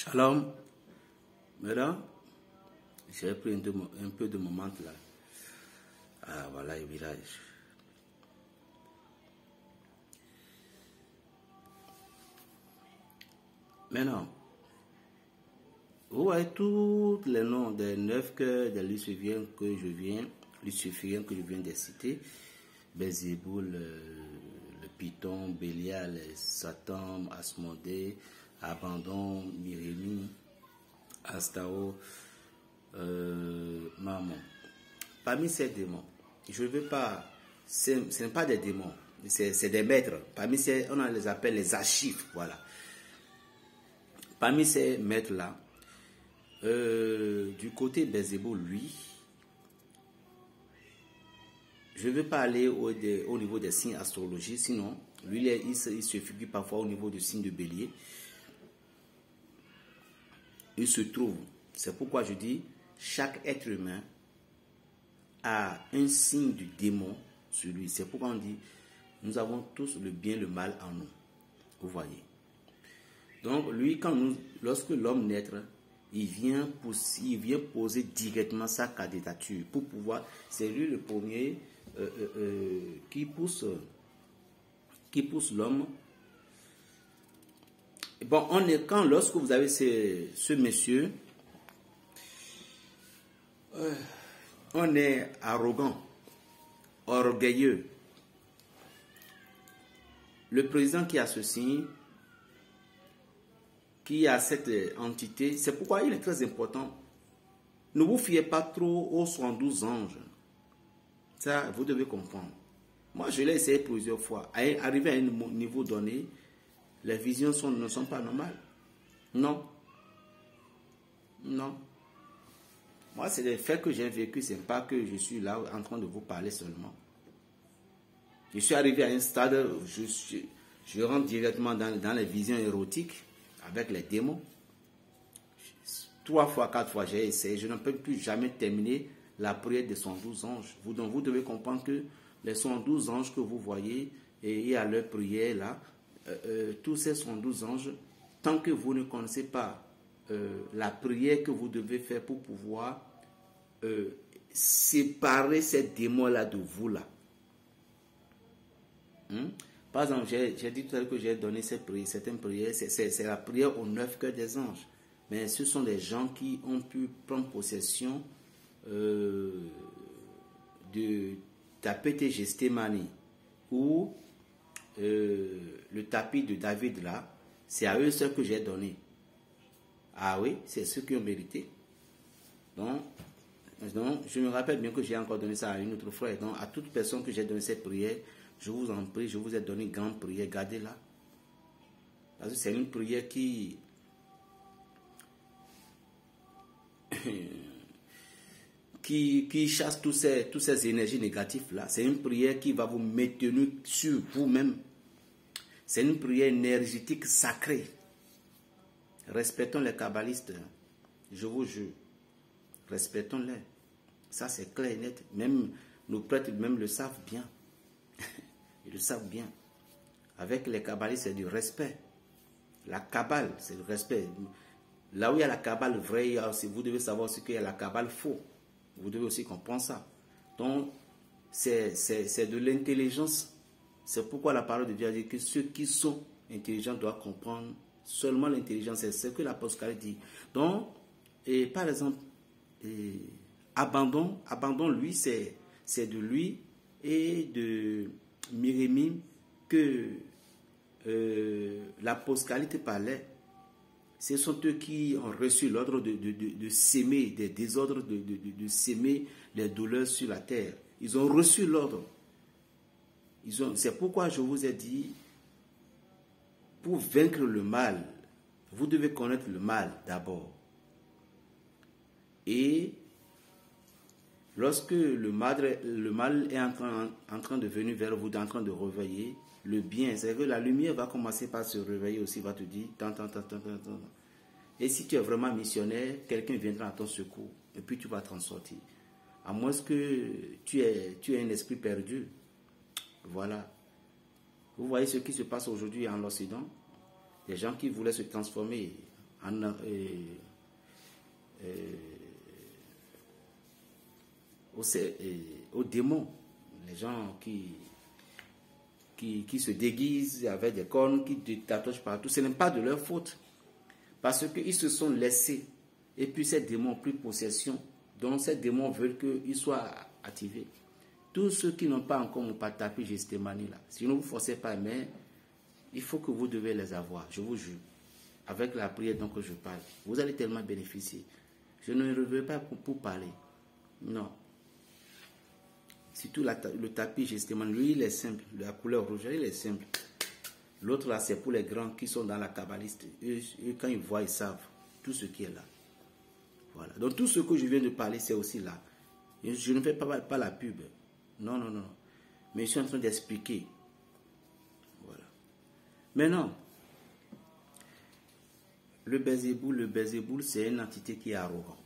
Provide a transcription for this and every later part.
Shalom. Maintenant, j'ai pris un peu de moment là. Ah, voilà le village. Maintenant, vous voyez tous les noms des 9 cœurs des Lucifériens que je viens de citer. Belzéboul, le Python, Bélial, Satan, Asmodée, Abandon, Myrémie, Astao, Mammon. Parmi ces démons, je ne veux pas, ce n'est pas des démons, c'est des maîtres. Parmi ces, on les appelle les archives, voilà. Parmi ces maîtres-là, du côté Belzéboul, lui, je ne veux pas aller au niveau des signes astrologiques, sinon, lui, il se figure parfois au niveau du signe de Bélier. Il se trouve, c'est pourquoi je dis, chaque être humain a un signe du démon sur lui. C'est pourquoi on dit, nous avons tous le bien et le mal en nous. Vous voyez. Donc, lui, lorsque l'homme naît, il vient poser directement sa candidature pour pouvoir. C'est lui le premier qui pousse l'homme. Bon, lorsque vous avez ce monsieur, on est arrogant, orgueilleux. Le président qui a ce signe, qui a cette entité, c'est pourquoi il est très important. Ne vous fiez pas trop aux 72 anges. Ça, vous devez comprendre. Moi, je l'ai essayé plusieurs fois. Arrivé à un niveau donné, les visions ne sont pas normales. Non. Non. Moi, c'est des faits que j'ai vécu. Ce n'est pas que je suis là en train de vous parler seulement. Je suis arrivé à un stade où je rentre directement dans les visions érotiques avec les démons. 3 fois, 4 fois, j'ai essayé. Je ne peux plus jamais terminer la prière des 112 anges. Donc, vous devez comprendre que les 112 anges que vous voyez, et à leur prière là, tous ces 112 anges, tant que vous ne connaissez pas la prière que vous devez faire pour pouvoir séparer ces démons-là de vous là. Par exemple, j'ai dit tout à l'heure que j'ai donné certaines prières, c'est la prière aux 9 cœurs des anges. Mais ce sont des gens qui ont pu prendre possession de tapete Gestemani ou le tapis de David là, c'est à eux seuls que j'ai donné. Ah oui, c'est ceux qui ont mérité. Donc, je me rappelle bien que j'ai encore donné ça à une autre frère. Donc, à toute personne que j'ai donné cette prière, je vous en prie, je vous ai donné une grande prière, gardez-la. Parce que c'est une prière qui chasse toutes ces énergies négatives là. C'est une prière qui va vous maintenir sur vous-même. C'est une prière énergétique sacrée. Respectons les kabbalistes. Je vous jure. Respectons-les. Ça c'est clair et net. Même nos prêtres même le savent bien. Ils le savent bien. Avec les kabbalistes, c'est du respect. La kabbale, c'est du respect. Là où il y a la kabbale vraie, vous devez savoir ce qu'il y a la kabbale faux. Vous devez aussi comprendre ça. Donc, c'est de l'intelligence. C'est pourquoi la parole de Dieu a dit que ceux qui sont intelligents doivent comprendre seulement l'intelligence. C'est ce que l'apôtre dit. Donc, par exemple, Abandon, lui, c'est de lui et de Myrémie que l'apôtre parlait. Ce sont eux qui ont reçu l'ordre de s'aimer des désordres, de s'aimer les douleurs sur la terre. Ils ont reçu l'ordre. C'est pourquoi je vous ai dit, pour vaincre le mal, vous devez connaître le mal d'abord. Et lorsque le mal est en train de venir vers vous, en train de réveiller, le bien, c'est que la lumière va commencer par se réveiller aussi, va te dire, tant. Et si tu es vraiment missionnaire, quelqu'un viendra à ton secours, et puis tu vas t'en sortir. À moins que tu aies un esprit perdu. Voilà. Vous voyez ce qui se passe aujourd'hui en Occident? Des gens qui voulaient se transformer aux démons, les gens qui se déguisent avec des cornes, qui tatouent partout. Ce n'est pas de leur faute, parce qu'ils se sont laissés, et puis ces démons ont pris possession, donc ces démons veulent qu'ils soient activés. Tous ceux qui n'ont pas encore mon tapis gestémanie là, si ne vous forcez pas, mais il faut que vous devez les avoir, je vous jure. Avec la prière dont je parle, vous allez tellement bénéficier. Je ne reviens pas pour parler. Non. Surtout le tapis gestémanie, lui il est simple, la couleur rouge, il est simple. L'autre là, c'est pour les grands qui sont dans la kabbaliste. Eux, quand ils voient, ils savent tout ce qui est là. Voilà. Donc tout ce que je viens de parler, c'est aussi là. Je ne fais pas la pub. Non, non, non. Mais je suis en train d'expliquer. Voilà. Maintenant, le Belzéboul, c'est une entité qui est arrogante.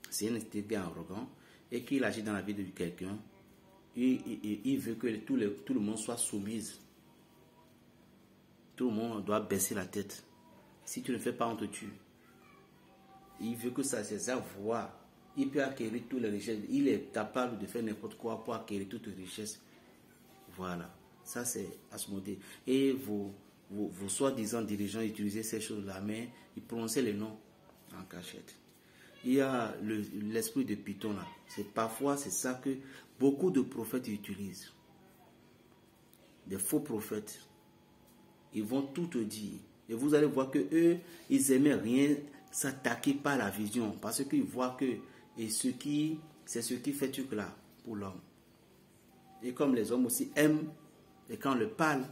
C'est une entité qui est arrogante et qui agit dans la vie de quelqu'un. Il veut que tout le monde soit soumis. Tout le monde doit baisser la tête. Si tu ne fais pas, on te tue. Il veut que ça, c'est sa voix. Il peut acquérir toutes les richesses. Il est capable de faire n'importe quoi pour acquérir toutes les richesses. Voilà. Ça, c'est Asmodée. Et vos soi-disant dirigeants utilisaient ces choses-là, mais ils prononçaient les noms en cachette. Il y a l'esprit de Python là. Parfois, c'est ça que beaucoup de prophètes utilisent. Des faux prophètes. Ils vont tout te dire. Et vous allez voir que eux, ils n'aimaient rien s'attaquer par la vision. Parce qu'ils voient que c'est ce qui fait truc là pour l'homme. Et comme les hommes aussi aiment, et quand on le parle,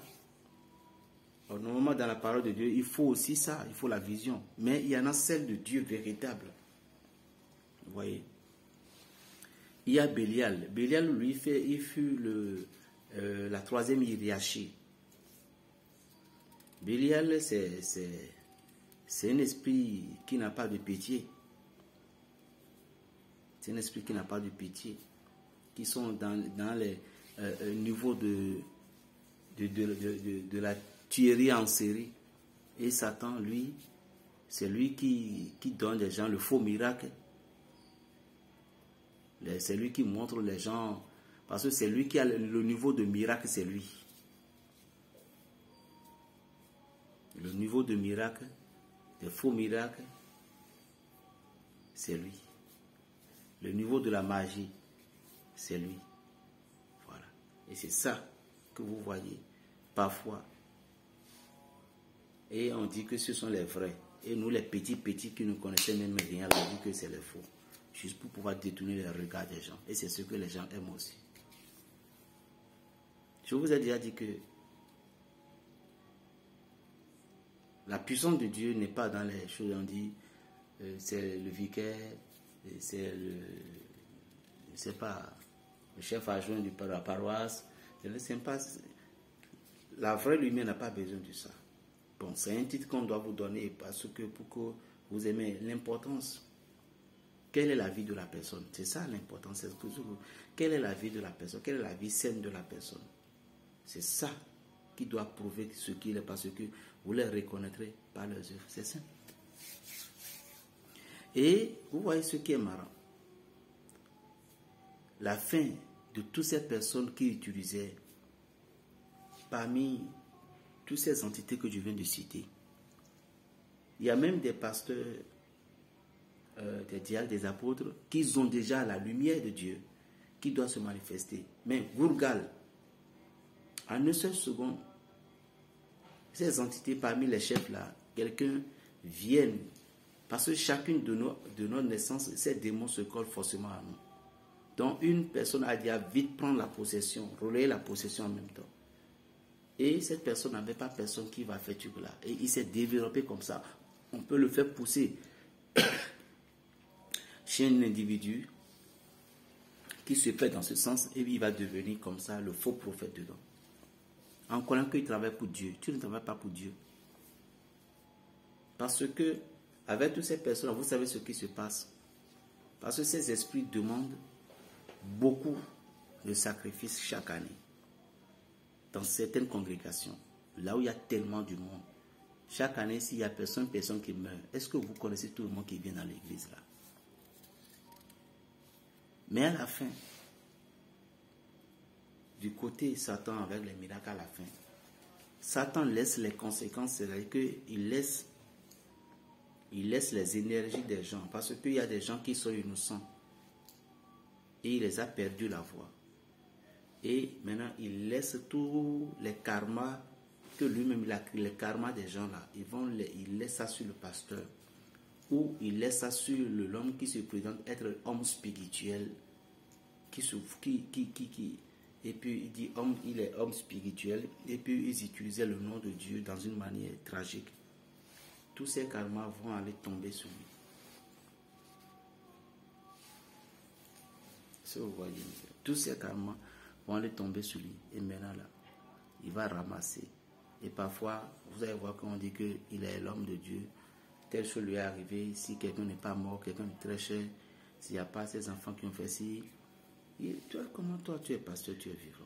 normalement dans la parole de Dieu, il faut aussi ça, il faut la vision. Mais il y en a celle de Dieu véritable. Vous voyez. Il y a Bélial. Bélial, lui, il fut la troisième hiérarchie. Bélial, c'est un esprit qui n'a pas de pitié. C'est un esprit qui n'a pas de pitié. Qui sont dans les niveaux de la tuerie en série. Et Satan, lui, c'est lui qui donne des gens le faux miracle. C'est lui qui montre les gens. Parce que c'est lui qui a le niveau de miracle, c'est lui. Le niveau de miracle, des faux miracles, c'est lui. Le niveau de la magie, c'est lui. Voilà. Et c'est ça que vous voyez parfois. Et on dit que ce sont les vrais. Et nous, les petits qui ne connaissaient même rien, on dit que c'est les faux. Juste pour pouvoir détourner les regards des gens. Et c'est ce que les gens aiment aussi. Je vous ai déjà dit que la puissance de Dieu n'est pas dans les choses. On dit c'est le vicaire, c'est le chef adjoint de la paroisse. La vraie lumière n'a pas besoin de ça. Bon, c'est un titre qu'on doit vous donner parce que pour que vous aimez l'importance. Quelle est la vie de la personne? C'est ça l'importance. Quelle est la vie de la personne? Quelle est la vie saine de la personne? C'est ça qui doit prouver ce qu'il est parce que vous les reconnaîtrez par leurs œuvres. C'est ça. Et vous voyez ce qui est marrant. La fin de toutes ces personnes qui utilisaient parmi toutes ces entités que je viens de citer, il y a même des pasteurs, des diacres, des apôtres, qui ont déjà la lumière de Dieu qui doit se manifester. Mais Gourgal, en une seule seconde, ces entités parmi les chefs là, quelqu'un vienne, parce que chacune de notre naissance, ces démons se collent forcément à nous. Donc une personne a dit à vite prendre la possession, relayer la possession en même temps. Et cette personne n'avait pas personne qui va faire tout là. Et il s'est développé comme ça. On peut le faire pousser chez un individu qui se fait dans ce sens et il va devenir comme ça le faux prophète dedans. En croyant qu'il travaille pour Dieu. Tu ne travailles pas pour Dieu. Parce que avec toutes ces personnes, vous savez ce qui se passe. Parce que ces esprits demandent beaucoup de sacrifices chaque année. Dans certaines congrégations, là où il y a tellement du monde, Chaque année, s'il y a personne qui meurt, est-ce que vous connaissez tout le monde qui vient dans l'église là? Mais à la fin, du côté Satan avec les miracles à la fin, Satan laisse les conséquences, c'est-à-dire qu'il laisse les énergies des gens, parce qu'il y a des gens qui sont innocents et il les a perdu la voix. Et maintenant, il laisse tous les karmas que lui-même, les karmas des gens là, il laisse ça sur le pasteur, ou il laisse ça sur l'homme qui se présente être homme spirituel, et puis il dit il est homme spirituel, et puis ils utilisaient le nom de Dieu dans une manière tragique. Tous ces karmas vont aller tomber sur lui. Si vous voyez, tous ces karmas vont aller tomber sur lui. Et maintenant là, il va ramasser. Et parfois, vous allez voir qu'on dit qu'il est l'homme de Dieu. Telle chose lui est arrivée. Si quelqu'un n'est pas mort, quelqu'un est très cher, s'il n'y a pas ses enfants qui ont fait ci, comment toi tu es pasteur, tu es vivant?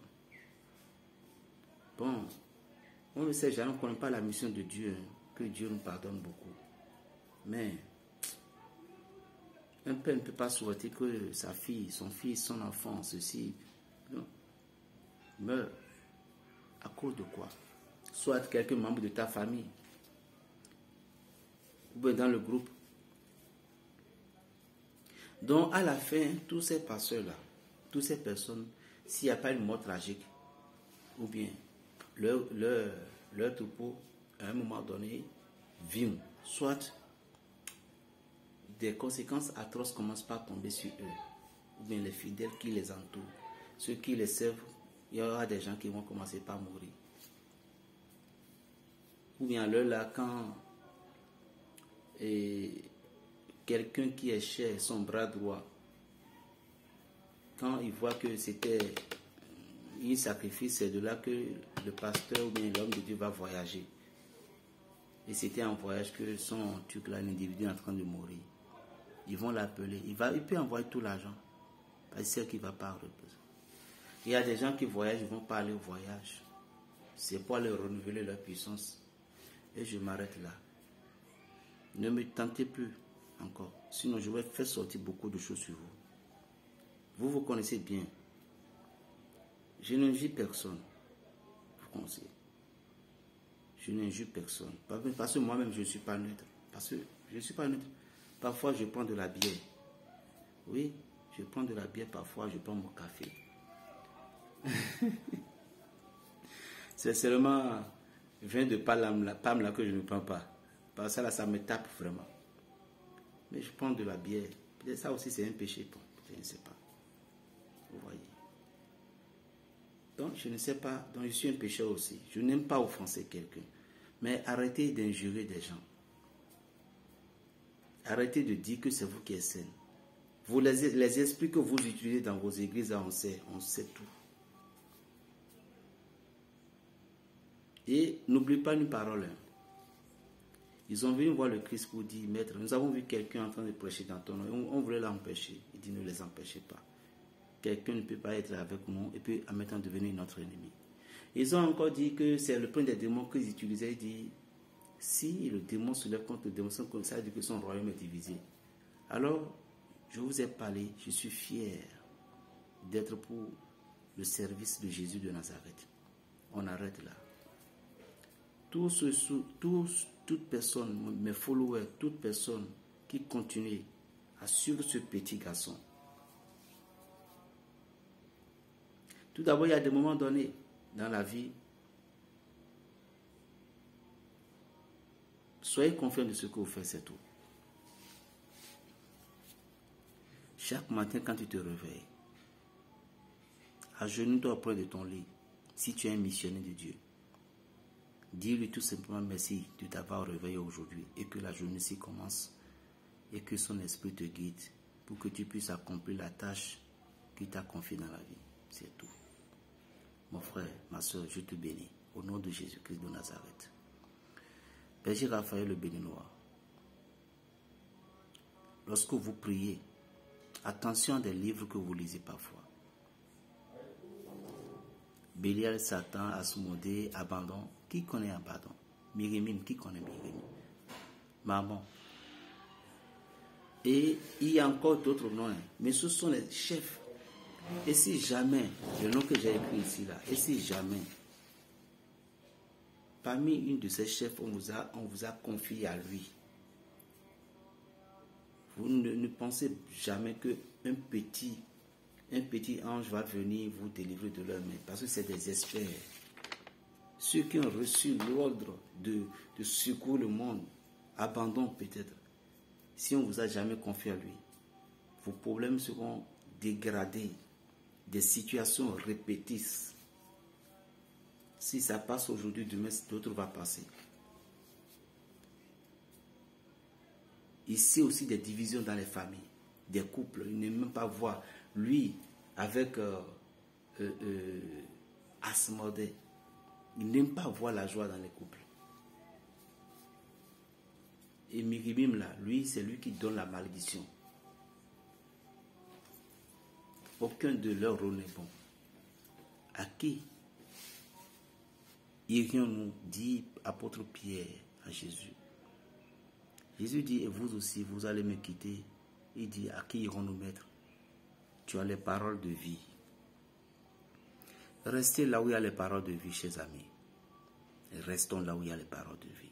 Bon, on ne sait jamais, on ne connaît pas la mission de Dieu, que Dieu nous pardonne beaucoup. Mais un père ne peut pas souhaiter que sa fille, son fils, son enfant, ceci, non, meurt. À cause de quoi? Soit quelqu'un membre de ta famille, ou bien dans le groupe. Donc à la fin, tous ces pasteurs-là, toutes ces personnes, s'il n'y a pas une mort tragique, ou bien leur troupeau, à un moment donné, vient, soit des conséquences atroces commencent par tomber sur eux, ou bien les fidèles qui les entourent, ceux qui les servent, il y aura des gens qui vont commencer par mourir. Ou bien là, quand quelqu'un qui est cher, son bras droit, quand il voit que c'était un sacrifice, c'est de là que le pasteur ou bien l'homme de Dieu va voyager. Et c'était un voyage que son truc là, l'individu est en train de mourir. Ils vont l'appeler. Il peut envoyer tout l'argent. Parce que c'est qu'il ne va pas reposer. Il y a des gens qui voyagent, ils vont pas aller au voyage. C'est pour leur renouveler leur puissance. Et je m'arrête là. Ne me tentez plus encore. Sinon, je vais faire sortir beaucoup de choses sur vous. Vous connaissez bien. Je n'injure personne. Vous connaissez. Je n'injure personne. Parce que moi-même, je ne suis pas neutre. Parce que je ne suis pas neutre. Parfois, je prends de la bière. Oui, je prends de la bière. Parfois, je prends mon café. C'est seulement vin de palme là que je ne prends pas. Parce que là, ça me tape vraiment. Mais je prends de la bière. Peut-être ça aussi, c'est un péché. Bon, je ne sais pas. Vous voyez. Donc, je ne sais pas. Donc, je suis un pécheur aussi. Je n'aime pas offenser quelqu'un. Mais arrêtez d'injurer des gens. Arrêtez de dire que c'est vous qui êtes saine. Vous, les esprits que vous utilisez dans vos églises, là, on sait tout. Et n'oubliez pas une parole. Ils ont venu voir le Christ pour dire, Maître, nous avons vu quelqu'un en train de prêcher dans ton nom. On voulait l'empêcher. Il dit, ne les empêchez pas. Quelqu'un ne peut pas être avec nous et puis en mettant devenir notre ennemi. Ils ont encore dit que c'est le point des démons qu'ils utilisaient. Ils disent, si le démon se lève contre le démon, ça veut dire que son royaume est divisé. Alors, je vous ai parlé, je suis fier d'être pour le service de Jésus de Nazareth. On arrête là. Toute personne, mes followers, toute personne qui continue à suivre ce petit garçon. Tout d'abord, il y a des moments donnés dans la vie. Soyez confiants de ce que vous faites, c'est tout. Chaque matin, quand tu te réveilles, agenouille-toi auprès de ton lit, si tu es un missionnaire de Dieu. Dis-lui tout simplement merci de t'avoir réveillé aujourd'hui et que la journée-ci commence et que son esprit te guide pour que tu puisses accomplir la tâche qu'il t'a confiée dans la vie. C'est tout. Mon frère, ma soeur, je te bénis au nom de Jésus-Christ de Nazareth. Berger Raphaël le Béninois, lorsque vous priez, attention des livres que vous lisez parfois. Bélial, Satan, Asmodée, Abandon. Qui connaît Abandon? Myriamine, qui connaît Myriamine? Maman. Et il y a encore d'autres noms, hein, mais ce sont les chefs. Et si jamais, le nom que j'ai écrit ici, là, et si jamais, parmi une de ces chefs, on vous a confié à lui, vous ne pensez jamais qu'un petit ange va venir vous délivrer de leur main, parce que c'est des experts. Ceux qui ont reçu l'ordre de secourir le monde, abandonnent peut-être. Si on ne vous a jamais confié à lui, vos problèmes seront dégradés, des situations répétissent. Si ça passe aujourd'hui, demain, d'autres vont passer. Ici aussi des divisions dans les familles, des couples. Il n'aime même pas voir lui avec Asmodée. Il n'aime pas voir la joie dans les couples. Et Myriamine là, lui, c'est lui qui donne la malédiction. Aucun de leurs rôles n'est bon. À qui irions-nous, dit apôtre Pierre à Jésus? Jésus dit, et vous aussi, vous allez me quitter. Il dit, à qui irons-nous mettre? Tu as les paroles de vie. Restez là où il y a les paroles de vie, chers amis. Et restons là où il y a les paroles de vie.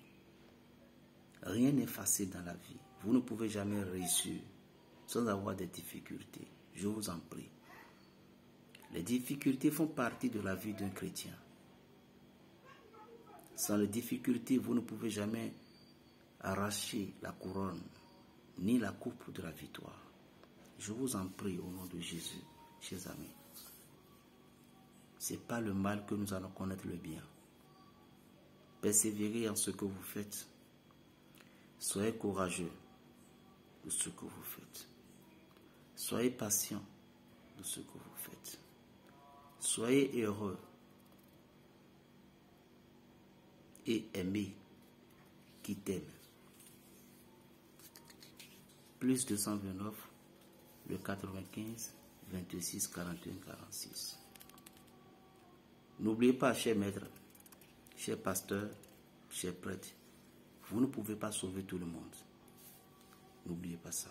Rien n'est facile dans la vie. Vous ne pouvez jamais réussir sans avoir des difficultés. Je vous en prie. Les difficultés font partie de la vie d'un chrétien. Sans les difficultés, vous ne pouvez jamais arracher la couronne ni la coupe de la victoire. Je vous en prie au nom de Jésus, chers amis. Ce n'est pas le mal que nous allons connaître le bien. Persévérez en ce que vous faites. Soyez courageux de ce que vous faites. Soyez patient de ce que vous faites. Soyez heureux et aimez qui t'aime. Plus 229, le 95, 26, 41, 46. N'oubliez pas, chers maîtres, chers pasteurs, chers prêtres, vous ne pouvez pas sauver tout le monde. N'oubliez pas ça.